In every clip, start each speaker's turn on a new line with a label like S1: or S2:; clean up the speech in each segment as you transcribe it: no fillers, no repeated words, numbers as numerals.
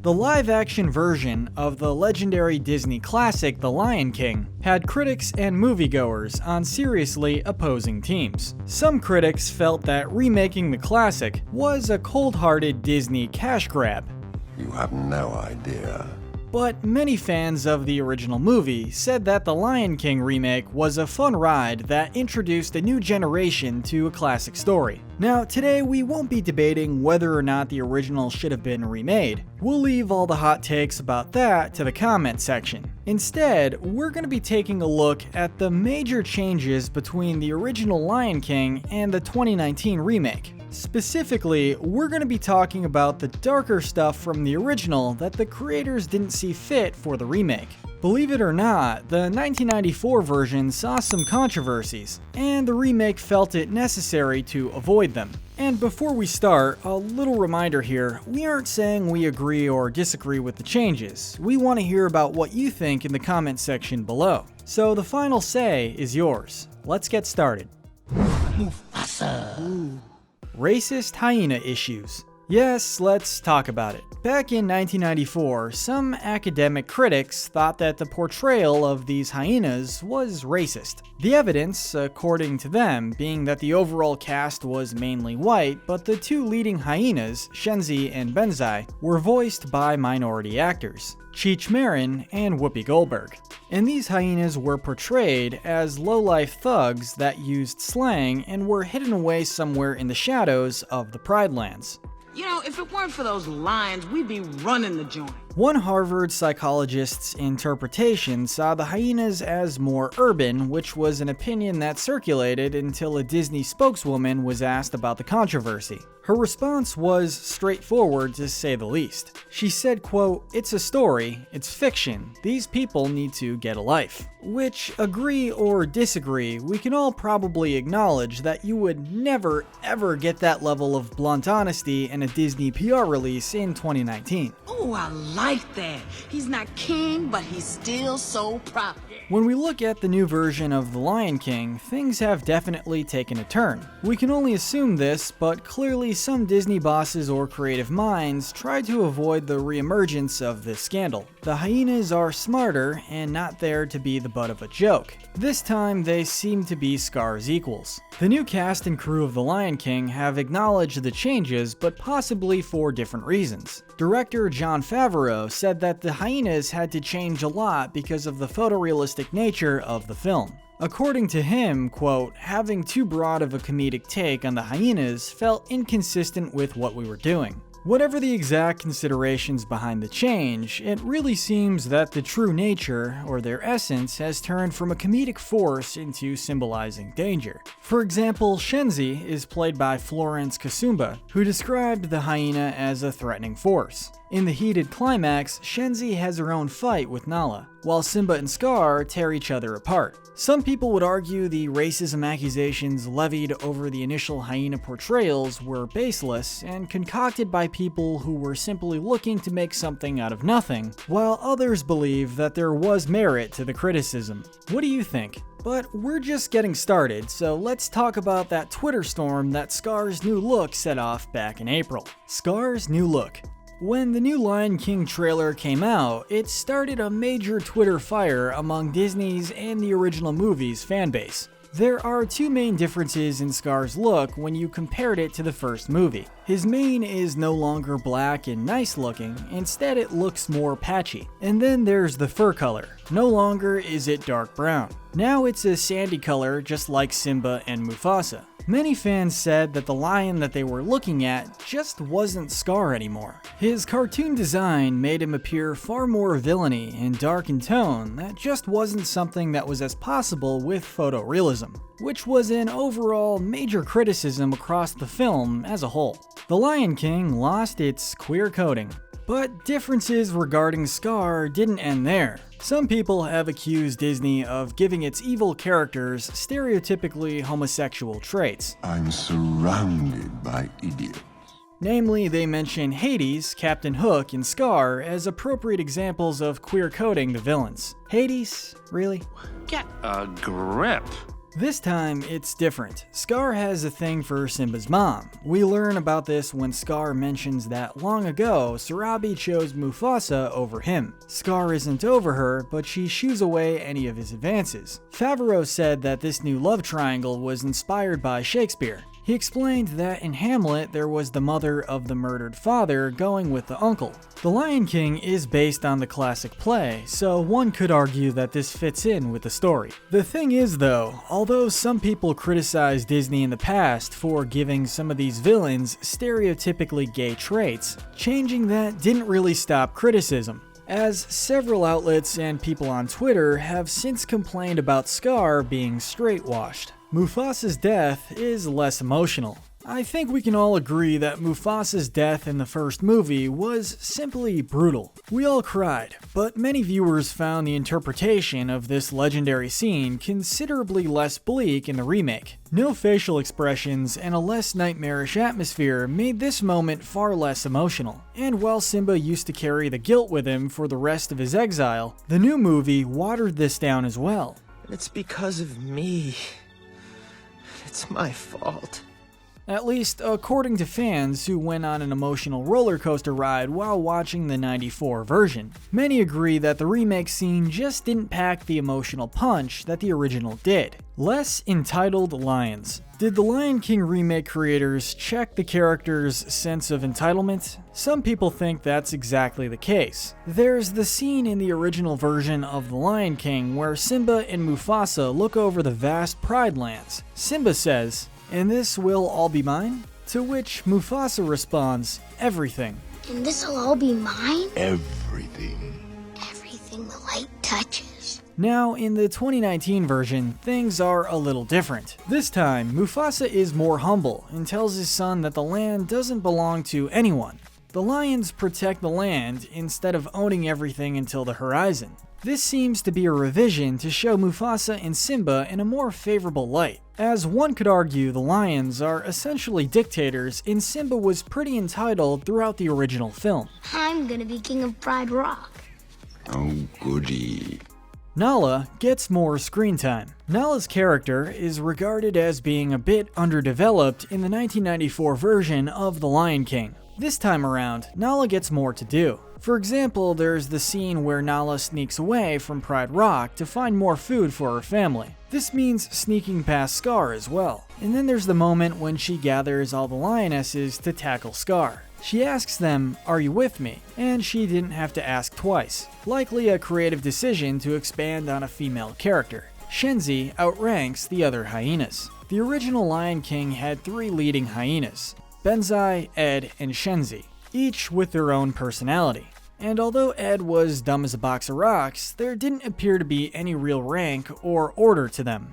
S1: The live-action version of the legendary Disney classic The Lion King had critics and moviegoers on seriously opposing teams. Some critics felt that remaking the classic was a cold-hearted Disney cash grab.
S2: You have no idea.
S1: But many fans of the original movie said that the Lion King remake was a fun ride that introduced a new generation to a classic story. Now, today we won't be debating whether or not the original should have been remade. We'll leave all the hot takes about that to the comment section. Instead, we're going to be taking a look at the major changes between the original Lion King and the 2019 remake. Specifically, we're going to be talking about the darker stuff from the original that the creators didn't see fit for the remake. Believe it or not, the 1994 version saw some controversies, and the remake felt it necessary to avoid them. And before we start, a little reminder here, we aren't saying we agree or disagree with the changes. We want to hear about what you think in the comment section below. So the final say is yours. Let's get started.
S3: Mufasa.
S1: Racist hyena issues. Yes, let's talk about it. Back in 1994, some academic critics thought that the portrayal of these hyenas was racist. The evidence, according to them, being that the overall cast was mainly white, but the two leading hyenas, Shenzi and Benzai, were voiced by minority actors, Cheech Marin and Whoopi Goldberg. And these hyenas were portrayed as low-life thugs that used slang and were hidden away somewhere in the shadows of the Pride Lands.
S3: You know, if it weren't for those lions, we'd be running the joint.
S1: One Harvard psychologist's interpretation saw the hyenas as more urban, which was an opinion that circulated until a Disney spokeswoman was asked about the controversy. Her response was straightforward, to say the least. She said, quote, "It's a story, it's fiction, these people need to get a life." Which, agree or disagree, we can all probably acknowledge that you would never ever get that level of blunt honesty in a Disney PR release in 2019.
S3: Ooh, I like that. He's not king, but he's still so proper.
S1: When we look at the new version of The Lion King, things have definitely taken a turn. We can only assume this, but clearly some Disney bosses or creative minds tried to avoid the reemergence of this scandal. The hyenas are smarter and not there to be the butt of a joke. This time they seem to be Scar's equals. The new cast and crew of The Lion King have acknowledged the changes, but possibly for different reasons. Director Jon Favreau said that the hyenas had to change a lot because of the photorealistic nature of the film. According to him, quote, "Having too broad of a comedic take on the hyenas felt inconsistent with what we were doing." Whatever the exact considerations behind the change, it really seems that the true nature, or their essence, has turned from a comedic force into symbolizing danger. For example, Shenzi is played by Florence Kasumba, who described the hyena as a threatening force. In the heated climax, Shenzi has her own fight with Nala, while Simba and Scar tear each other apart. Some people would argue the racism accusations levied over the initial hyena portrayals were baseless and concocted by people who were simply looking to make something out of nothing, while others believe that there was merit to the criticism. What do you think? But we're just getting started, so let's talk about that Twitter storm that Scar's new look set off back in April. Scar's new look. When the new Lion King trailer came out, it started a major Twitter fire among Disney's and the original movie's fanbase. There are two main differences in Scar's look when you compared it to the first movie. His mane is no longer black and nice looking, instead it looks more patchy. And then there's the fur color. No longer is it dark brown. Now it's a sandy color just like Simba and Mufasa. Many fans said that the lion that they were looking at just wasn't Scar anymore. His cartoon design made him appear far more villainy and dark in tone that just wasn't something that was as possible with photorealism, which was an overall major criticism across the film as a whole. The Lion King lost its queer coding. But differences regarding Scar didn't end there. Some people have accused Disney of giving its evil characters stereotypically homosexual traits.
S2: I'm surrounded by idiots.
S1: Namely, they mention Hades, Captain Hook, and Scar as appropriate examples of queer coding the villains. Hades? Really?
S4: Get a grip.
S1: This time, it's different. Scar has a thing for Simba's mom. We learn about this when Scar mentions that long ago, Sarabi chose Mufasa over him. Scar isn't over her, but she shoos away any of his advances. Favreau said that this new love triangle was inspired by Shakespeare. He explained that in Hamlet there was the mother of the murdered father going with the uncle. The Lion King is based on the classic play, so one could argue that this fits in with the story. The thing is though, although some people criticized Disney in the past for giving some of these villains stereotypically gay traits, changing that didn't really stop criticism, as several outlets and people on Twitter have since complained about Scar being straight-washed. Mufasa's death is less emotional. I think we can all agree that Mufasa's death in the first movie was simply brutal. We all cried, but many viewers found the interpretation of this legendary scene considerably less bleak in the remake. No facial expressions and a less nightmarish atmosphere made this moment far less emotional. And while Simba used to carry the guilt with him for the rest of his exile, the new movie watered this down as well.
S4: It's because of me. It's my fault.
S1: At least, according to fans who went on an emotional roller coaster ride while watching the '94 version. Many agree that the remake scene just didn't pack the emotional punch that the original did. Less entitled lions. Did the Lion King remake creators check the characters' sense of entitlement? Some people think that's exactly the case. There's the scene in the original version of The Lion King where Simba and Mufasa look over the vast Pride Lands. Simba says, "And this will all be mine?" To which Mufasa responds, "Everything."
S5: And this'll all be mine?
S2: Everything.
S5: Everything the light touches.
S1: Now, in the 2019 version, things are a little different. This time, Mufasa is more humble and tells his son that the land doesn't belong to anyone. The lions protect the land instead of owning everything until the horizon. This seems to be a revision to show Mufasa and Simba in a more favorable light. As one could argue, the lions are essentially dictators and Simba was pretty entitled throughout the original film.
S5: I'm gonna be king of Pride Rock.
S2: Oh, goody.
S1: Nala gets more screen time. Nala's character is regarded as being a bit underdeveloped in the 1994 version of The Lion King. This time around, Nala gets more to do. For example, there's the scene where Nala sneaks away from Pride Rock to find more food for her family. This means sneaking past Scar as well. And then there's the moment when she gathers all the lionesses to tackle Scar. She asks them, "Are you with me?" And she didn't have to ask twice. Likely a creative decision to expand on a female character. Shenzi outranks the other hyenas. The original Lion King had 3 leading hyenas: Benzai, Ed, and Shenzi, each with their own personality. And although Ed was dumb as a box of rocks, there didn't appear to be any real rank or order to them.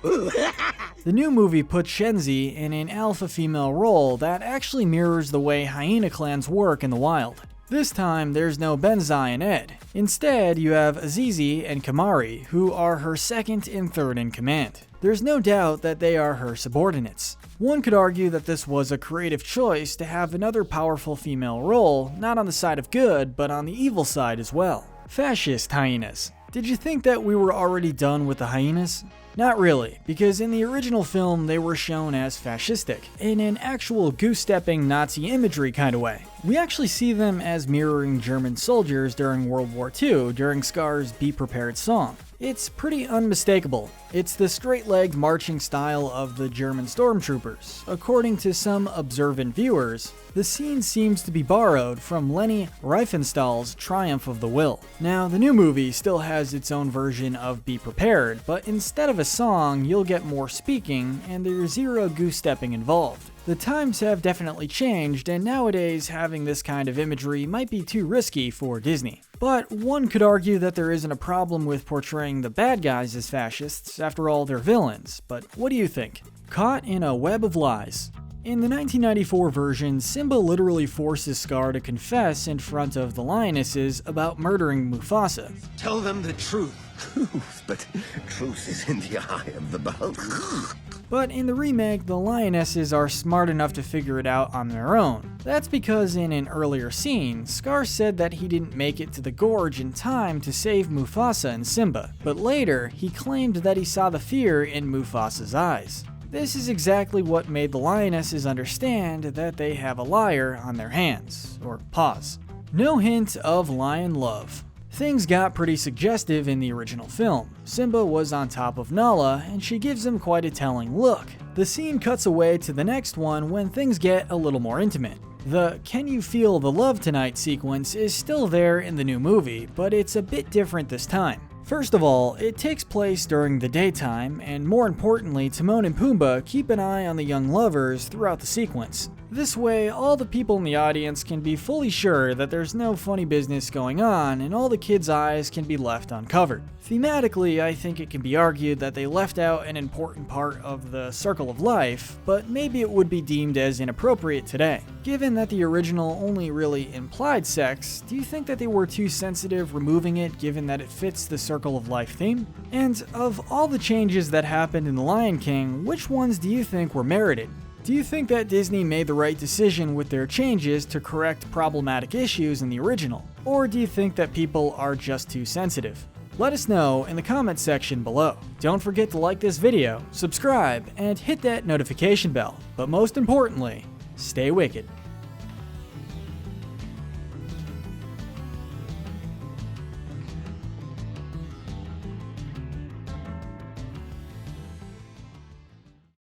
S1: The new movie put Shenzi in an alpha female role that actually mirrors the way hyena clans work in the wild. This time, there's no Benzai and Ed. Instead, you have Azizi and Kamari, who are her second and third in command. There's no doubt that they are her subordinates. One could argue that this was a creative choice to have another powerful female role, not on the side of good, but on the evil side as well. Fascist hyenas. Did you think that we were already done with the hyenas? Not really, because in the original film they were shown as fascistic, in an actual goose-stepping Nazi imagery kind of way. We actually see them as mirroring German soldiers during World War II during Scar's Be Prepared song. It's pretty unmistakable. It's the straight-legged marching style of the German stormtroopers. According to some observant viewers, the scene seems to be borrowed from Leni Riefenstahl's Triumph of the Will. Now, the new movie still has its own version of Be Prepared, but instead of a song, you'll get more speaking, and there's zero goose-stepping involved. The times have definitely changed, and nowadays having this kind of imagery might be too risky for Disney. But one could argue that there isn't a problem with portraying the bad guys as fascists, after all they're villains. But what do you think? Caught in a web of lies. In the 1994 version, Simba literally forces Scar to confess in front of the lionesses about murdering Mufasa.
S4: Tell them the truth.
S2: Truth, but truth is in the eye of the beholder.
S1: But in the remake, the lionesses are smart enough to figure it out on their own. That's because in an earlier scene, Scar said that he didn't make it to the gorge in time to save Mufasa and Simba, but later he claimed that he saw the fear in Mufasa's eyes. This is exactly what made the lionesses understand that they have a liar on their hands, or paws. No hint of lion love. Things got pretty suggestive in the original film. Simba was on top of Nala, and she gives him quite a telling look. The scene cuts away to the next one when things get a little more intimate. The "Can you feel the love tonight" sequence is still there in the new movie, but it's a bit different this time. First of all, it takes place during the daytime, and more importantly, Timon and Pumbaa keep an eye on the young lovers throughout the sequence. This way, all the people in the audience can be fully sure that there's no funny business going on, and all the kids' eyes can be left uncovered. Thematically, I think it can be argued that they left out an important part of the circle of life, but maybe it would be deemed as inappropriate today. Given that the original only really implied sex, do you think that they were too sensitive removing it given that it fits the circle of life theme? And of all the changes that happened in The Lion King, which ones do you think were merited? Do you think that Disney made the right decision with their changes to correct problematic issues in the original? Or do you think that people are just too sensitive? Let us know in the comments section below. Don't forget to like this video, subscribe, and hit that notification bell. But most importantly, stay wicked.